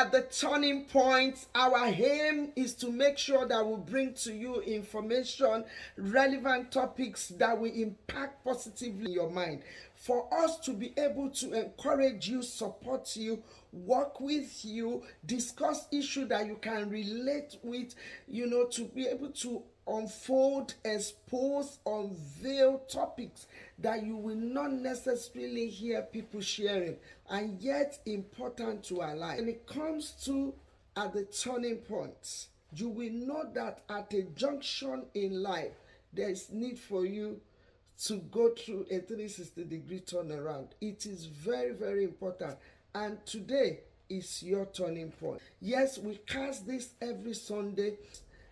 at the turning point. Our aim is to make sure that we bring to you information, relevant topics that will impact positively in your mind. For us to be able to encourage you, support you, work with you, discuss issues that you can relate with, to be able to unfold, expose, unveil topics that you will not necessarily hear people sharing, and yet important to our life. When it comes to at the turning point, you will know that at a junction in life, there is need for you to go through a 360-degree turnaround. It is very, very important. And today is your turning point. Yes, we cast this every Sunday.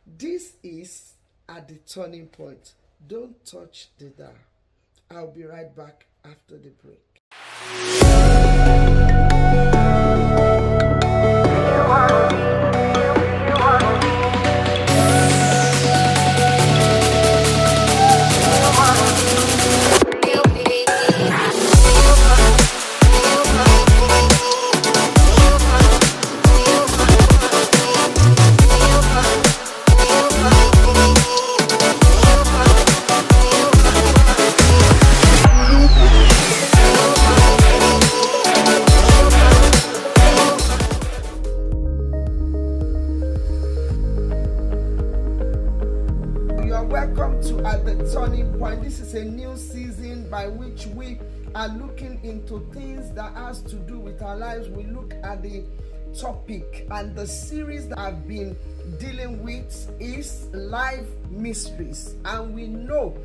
This is at the turning point. Don't touch the dial. I'll be right back after the break. Welcome to At the Turning Point. This is a new season by which we are looking into things that has to do with our lives. We look at the topic, and the series that I've been dealing with is life mysteries. And we know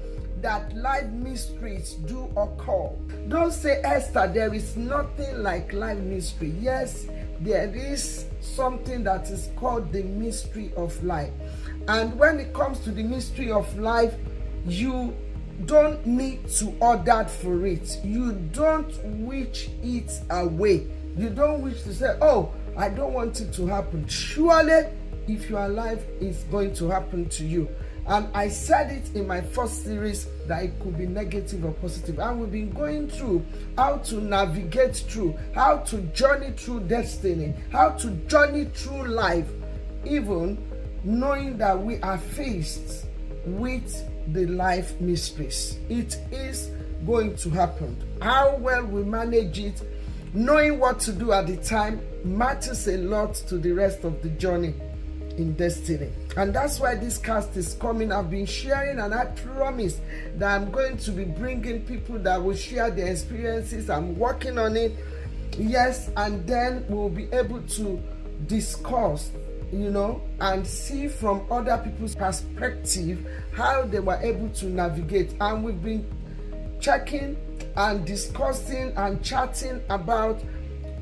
that life mysteries do occur. Don't say, Esther, there is nothing like life mystery. Yes, there is something that is called the mystery of life. And when it comes to the mystery of life, you don't need to order for it. You don't wish it away. You don't wish to say, oh, I don't want it to happen. Surely, if you are alive, it's going to happen to you. And I said it in my first series that it could be negative or positive. And we've been going through how to navigate through, how to journey through destiny, how to journey through life, even knowing that we are faced with the life mysteries. It is going to happen. How well we manage it, knowing what to do at the time, matters a lot to the rest of the journey in destiny. And that's why this cast is coming. I've been sharing, and I promise that I'm going to be bringing people that will share their experiences. I'm working on it. Yes, and then we'll be able to discuss, and see from other people's perspective how they were able to navigate. And we've been checking and discussing and chatting about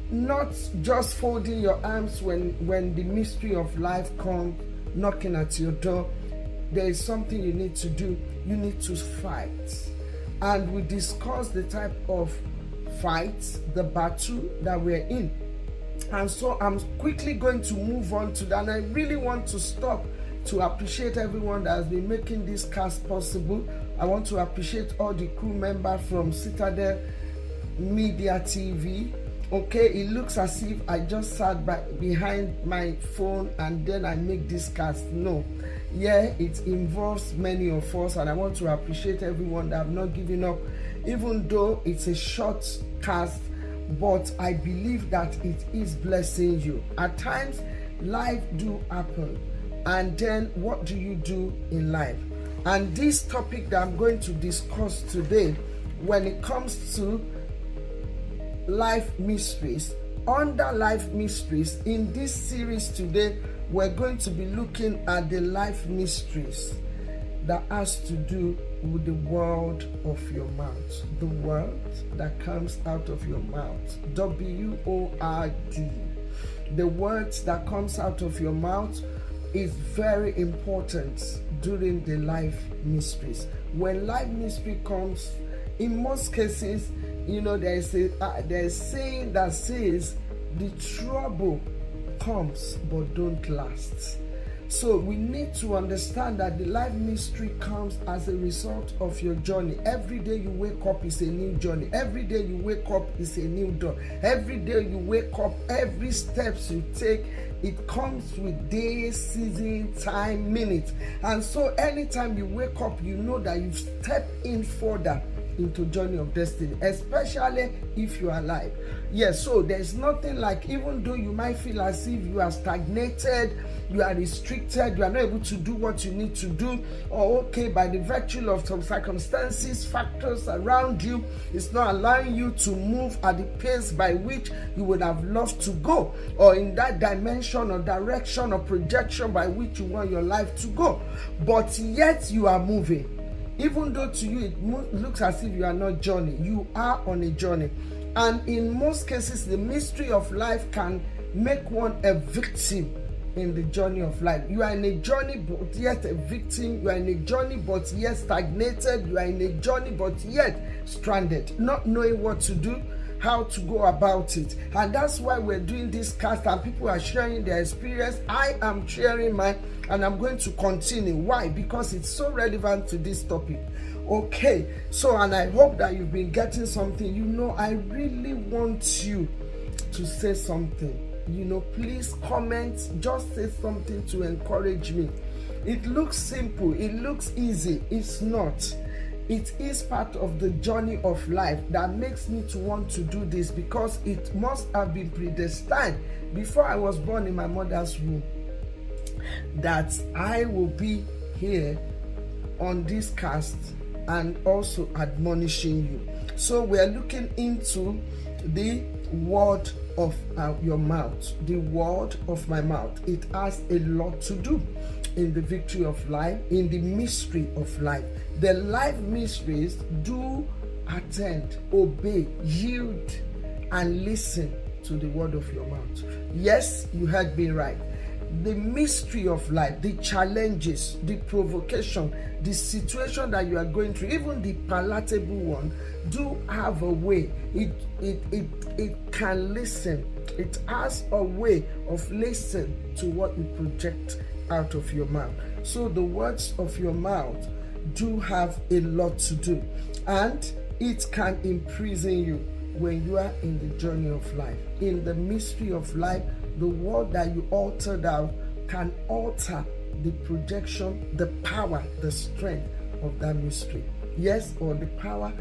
not just folding your arms when the mystery of life comes knocking at your door. There is something you need to do. You need to fight. And we discussed the type of fight, the battle that we're in. And so I'm quickly going to move on to that. And I really want to stop to appreciate everyone that has been making this cast possible. I want to appreciate all the crew members from Citadel Media TV. Okay, it looks as if I just sat behind my phone and then I make this cast. No. Yeah, it involves many of us, and I want to appreciate everyone that have not given up, even though it's a short cast. But I believe that it is blessing you. At times, life do happen. And then what do you do in life? And this topic that I'm going to discuss today, when it comes to life mysteries, under life mysteries, in this series today, we're going to be looking at the life mysteries that has to do with the word of your mouth. The word that comes out of your mouth. W-O-R-D. The words that comes out of your mouth is very important during the life mysteries. When life mystery comes, in most cases, there's a saying that says, the trouble comes but don't last. So we need to understand that the life mystery comes as a result of your journey. Every day you wake up is a new journey. Every day you wake up is a new door. Every day you wake up, every steps you take, it comes with days, season, time, minutes. And so anytime you wake up, you know that you've stepped in further into journey of destiny, especially if you are alive. Yes, so there's nothing like, even though you might feel as if you are stagnated, you are restricted, you are not able to do what you need to do, or okay, by the virtue of some circumstances, factors around you, it's not allowing you to move at the pace by which you would have loved to go, or in that dimension or direction or projection by which you want your life to go, but yet you are moving. Even though to you it looks as if you are not journey, you are on a journey. And in most cases, the mystery of life can make one a victim in the journey of life. You are in a journey but yet a victim. You are in a journey but yet stagnated. You are in a journey but yet stranded, not knowing what to do, how to go about it. And that's why we're doing this cast, and people are sharing their experience. I am sharing mine, and I'm going to continue. Why? Because it's so relevant to this topic. Okay, so, and I hope that you've been getting something. You know, I really want you to say something. You know, please comment, just say something to encourage me. It looks simple, it looks easy. It's not. It is part of the journey of life that makes me to want to do this, because it must have been predestined before I was born in my mother's womb that I will be here on this cast and also admonishing you. So we are looking into the word of your mouth, the word of my mouth. It has a lot to do in the victory of life, in the mystery of life. The life mysteries: do attend, obey, yield, and listen to the word of your mouth. Yes, you heard me right. The mystery of life, the challenges, the provocation, the situation that you are going through, even the palatable one, do have a way. It can listen. It has a way of listening to what you project out of your mouth. So the words of your mouth do have a lot to do, and it can imprison you when you are in the journey of life. In the mystery of life, the word that you altered out can alter the projection, the power, the strength of that mystery. Yes, or the power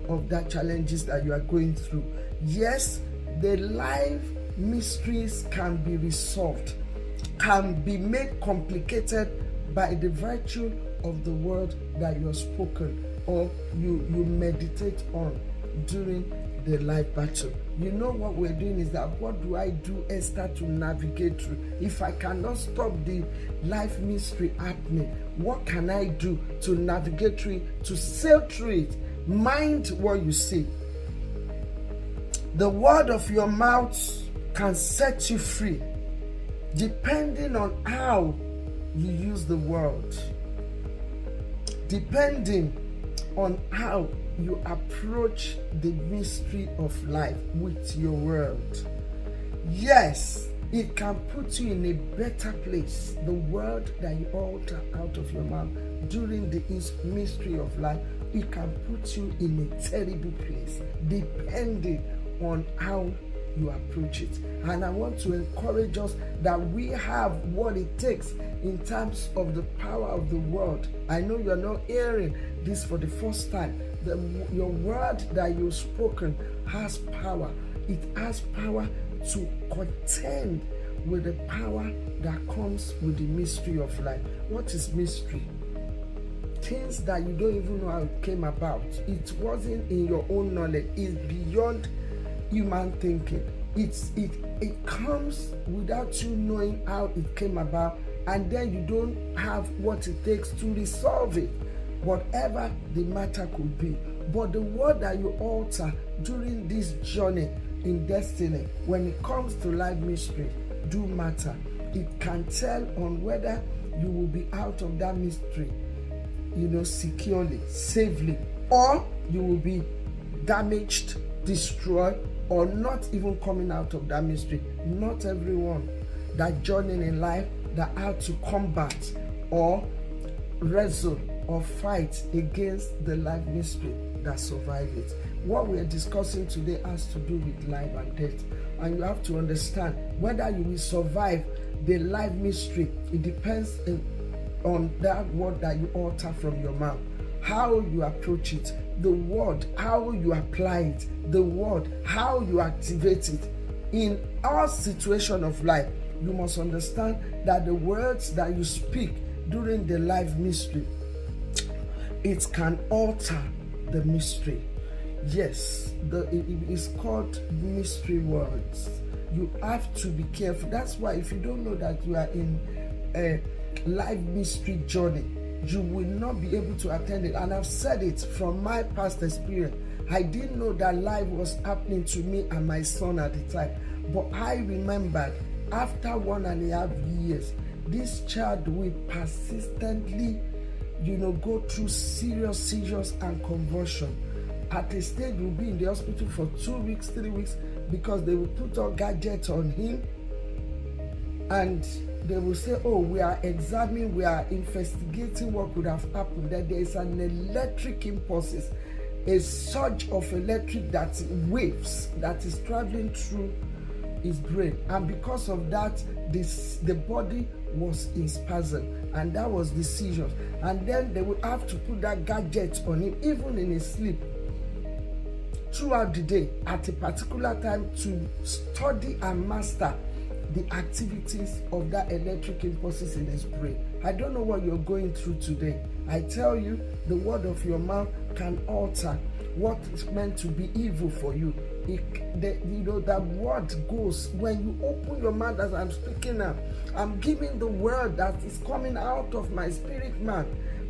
of that challenges that you are going through. Yes, the life mysteries can be resolved, can be made complicated by the virtue of the word that you have spoken or you meditate on during the life battle. You know what we're doing is that, what do I do, Esther, to navigate through? If I cannot stop the life mystery happening, what can I do to navigate through it, to sail through it? Mind what you say. The word of your mouth can set you free, depending on how you use the word, depending on how you approach the mystery of life with your word. Yes, it can put you in a better place. The word that you utter out of your mouth during the mystery of life, it can put you in a terrible place, depending on how you approach it. And I want to encourage us that we have what it takes in terms of the power of the word. I know you're not hearing this for the first time. Your word that you've spoken has power. It has power to contend with the power that comes with the mystery of life. What is mystery? Things that you don't even know how it came about. It wasn't in your own knowledge. It's beyond human thinking. It comes without you knowing how it came about, and then you don't have what it takes to resolve it, whatever the matter could be. But the word that you alter during this journey in destiny, when it comes to life mystery, do matter. It can tell on whether you will be out of that mystery, securely, safely, or you will be damaged, destroyed, or not even coming out of that mystery. Not everyone that journeying in life that had to combat or wrestle or fight against the life mystery that survived it. What we are discussing today has to do with life and death, and you have to understand whether you will survive the life mystery. It depends on that word that you utter from your mouth, how you approach it, the word, how you apply it, the word, how you activate it. In our situation of life, you must understand that the words that you speak during the life mystery, it can alter the mystery. Yes, it is called mystery words. You have to be careful. That's why if you don't know that you are in a life mystery journey, you will not be able to attend it. And I've said it from my past experience. I didn't know that life was happening to me and my son at the time. But I remembered after 1.5 years, this child will persistently, go through serious seizures and convulsion. At a stage, we'll be in the hospital for 2 weeks, 3 weeks, because they will put all gadgets on him, and they will say, oh, we are examining, we are investigating what could have happened. That there is an electric impulse, a surge of electric that waves that is traveling through his brain, and because of that, the body was in spasm, and that was the seizures. And then they would have to put that gadget on him, even in his sleep, throughout the day at a particular time, to study and master the activities of that electric impulses in his brain. I don't know what you're going through today. I tell you, the word of your mouth can alter what is meant to be evil for you. That word goes, when you open your mouth, as I'm speaking now, I'm giving the word that is coming out of my spirit man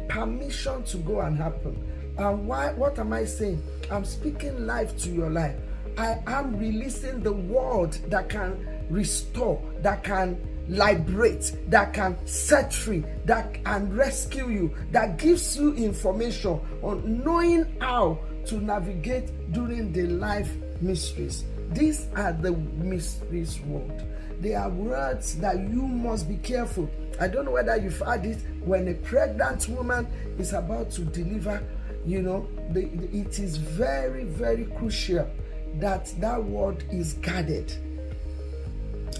permission to go and happen. And why? What am I saying? I'm speaking life to your life. I am releasing the word that can restore, that can liberate, that can set free, that can rescue you, that gives you information on knowing how to navigate during the life mysteries. These are the mysteries word. They are words that you must be careful. I don't know whether you've heard it. When a pregnant woman is about to deliver, it is very, very crucial that word is guarded.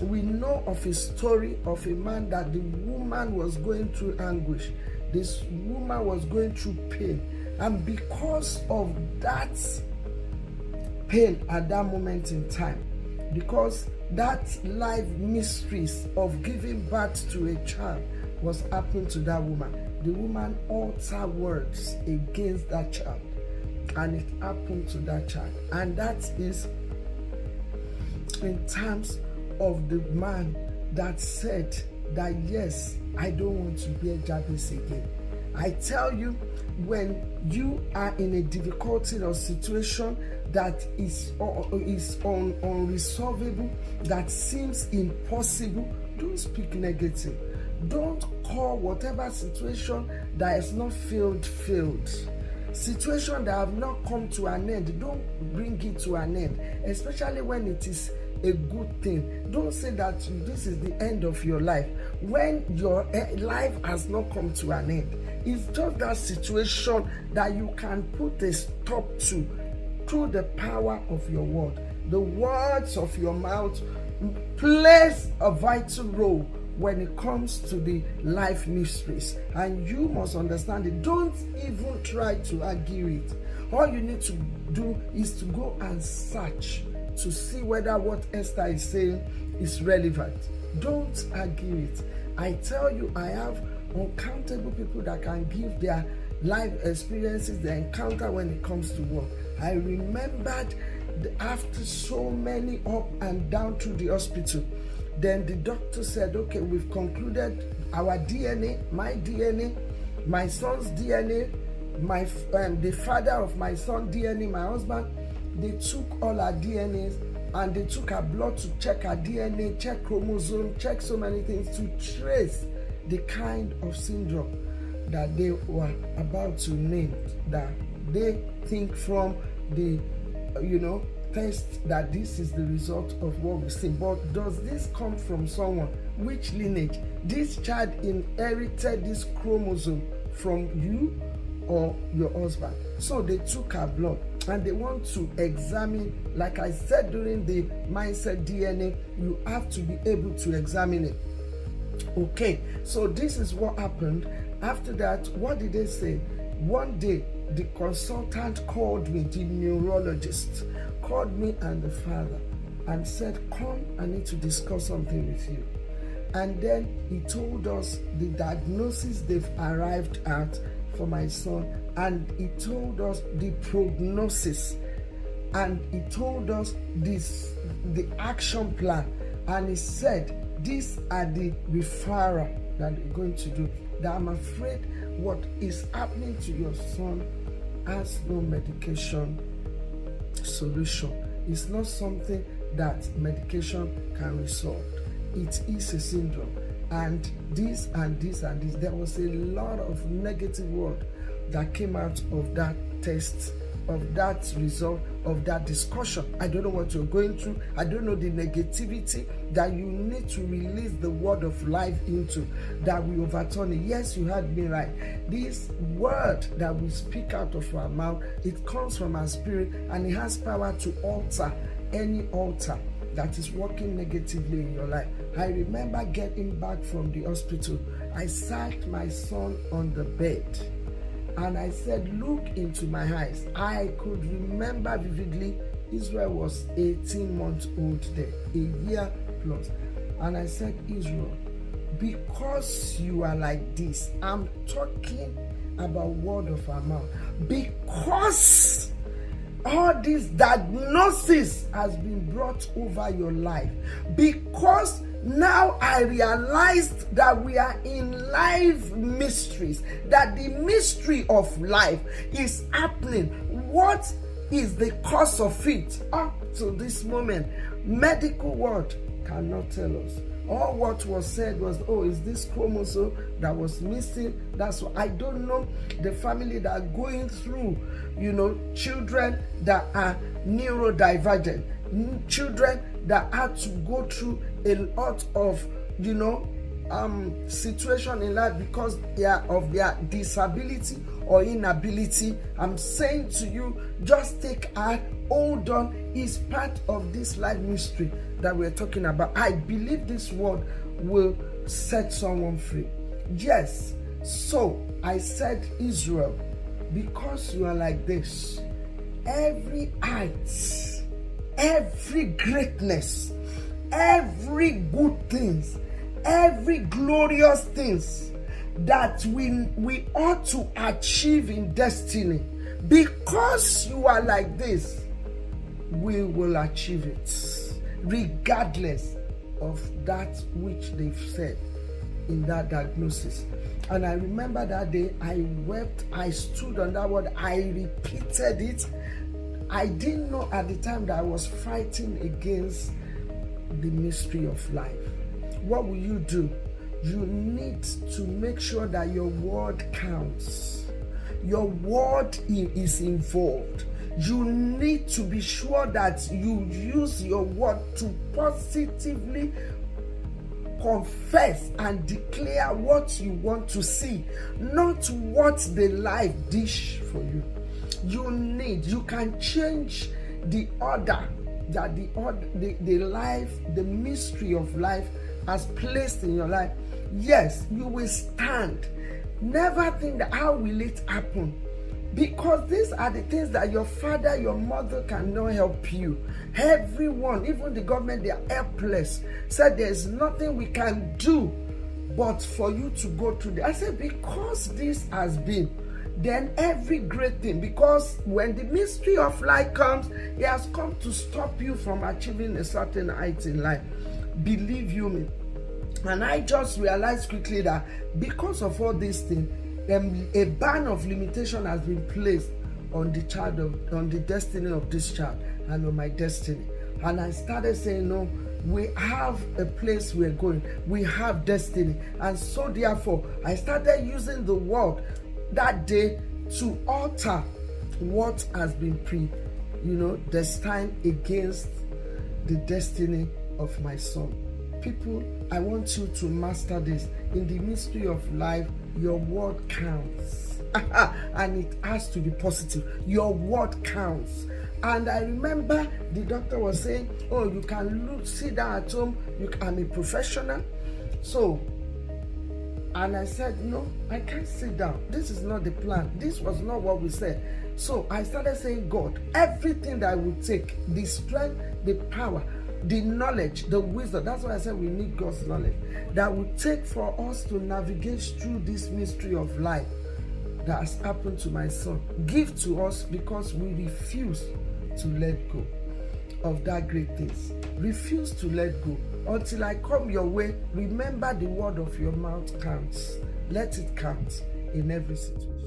We know of a story of a man that the woman was going through anguish. This woman was going through pain. And because of that pain at that moment in time, because that life mysteries of giving birth to a child was happening to that woman, the woman altered words against that child, and it happened to that child. And that is in terms of the man that said that, yes, I don't want to bear Jabez again. I tell you, when you are in a difficulty or situation that is unresolvable, that seems impossible, don't speak negative. Don't call whatever situation that is not failed. Situation that have not come to an end, don't bring it to an end, especially when it is a good thing. Don't say that this is the end of your life when your life has not come to an end. It's just that situation that you can put a stop to through the power of your word. The words of your mouth plays a vital role when it comes to the life mysteries, and you must understand it. Don't even try to argue it. All you need to do is to go and search to see whether what Esther is saying is relevant. Don't argue it. I tell you, I have uncountable people that can give their life experiences, their encounter when it comes to work. I remembered after so many up and down through the hospital, then the doctor said, okay, we've concluded our DNA, my son's DNA, the father of my son's DNA, my husband. They took all our DNAs and they took our blood to check our DNA, check chromosome, check so many things to trace the kind of syndrome that they were about to name, that they think from the attest that this is the result of what we see. But does this come from someone? Which lineage? This child inherited this chromosome from you or your husband. So they took her blood and they want to examine. Like I said during the mindset DNA, you have to be able to examine it. Okay, so this is what happened. After that, what did they say? One day, the consultant called me, the neurologist called me and the father and said, come, I need to discuss something with you. And then he told us the diagnosis they've arrived at for my son, and he told us the prognosis, and he told us the action plan, and he said these are the referral that they're going to do. That I'm afraid what is happening to your son has no medication solution. It's not something that medication can resolve. It is a syndrome, and this and this and this. There was a lot of negative word that came out of that test, of that result, of that discussion. I don't know what you're going through. I don't know the negativity that you need to release the word of life into, that we overturn it. Yes, you heard me right. This word that we speak out of our mouth, it comes from our spirit, and it has power to alter any altar that is working negatively in your life. I remember getting back from the hospital. I sat my son on the bed and I said, look into my eyes. I could remember vividly Israel was 18 months old then, a year plus. And I said, Israel, because you are like this, I'm talking about word of our mouth, because all this diagnosis has been brought over your life, because now I realized that we are in life mysteries, that the mystery of life is happening. What is the cause of it? Up to this moment, medical word cannot tell us. All what was said was, oh, is this chromosome that was missing? That's what I don't know. The family that are going through, children that are neurodivergent, children that had to go through a lot of, situation in life because of their disability or inability. I'm saying to you, just take a hold on. Is part of this life mystery that we're talking about. I believe this word will set someone free. Yes. So I said, Israel, because you are like this, every height, every greatness, every good things, every glorious things that we ought to achieve in destiny, because you are like this, we will achieve it, regardless of that which they've said in that diagnosis. And I remember that day, I wept, I stood on that word, I repeated it. I didn't know at the time that I was fighting against the mystery of life. What will you do? You need to make sure that your word counts. Your word is involved. You need to be sure that you use your word to positively confess and declare what you want to see, not what the life dish for you. You can change the order that the life, the mystery of life has placed in your life. Yes, you will stand. Never think that how will it happen? Because these are the things that your father, your mother cannot help you. Everyone, even the government, they are helpless. Said there's nothing we can do but for you to go through this. I said, because this has been, then every great thing, because when the mystery of life comes, it has come to stop you from achieving a certain height in life. Believe you me. And I just realized quickly that because of all these things, a ban of limitation has been placed on the destiny of this child and on my destiny. And I started saying, no, we have a place we're going. We have destiny. And so therefore, I started using the word that day to alter what has been stand against the destiny of my son. People, I want you to master this. In the mystery of life, your word counts. And it has to be positive. Your word counts. And I remember the doctor was saying, oh, you can sit down at home. I'm a professional. So, and I said, no, I can't sit down. This is not the plan. This was not what we said. So I started saying, God, everything that I would take, the strength, the power, the knowledge, the wisdom, that's why I said we need God's knowledge, that would take for us to navigate through this mystery of life that has happened to my son. Give to us, because we refuse to let go of that great things. Refuse to let go. Until I come your way, remember the word of your mouth counts. Let it count in every situation.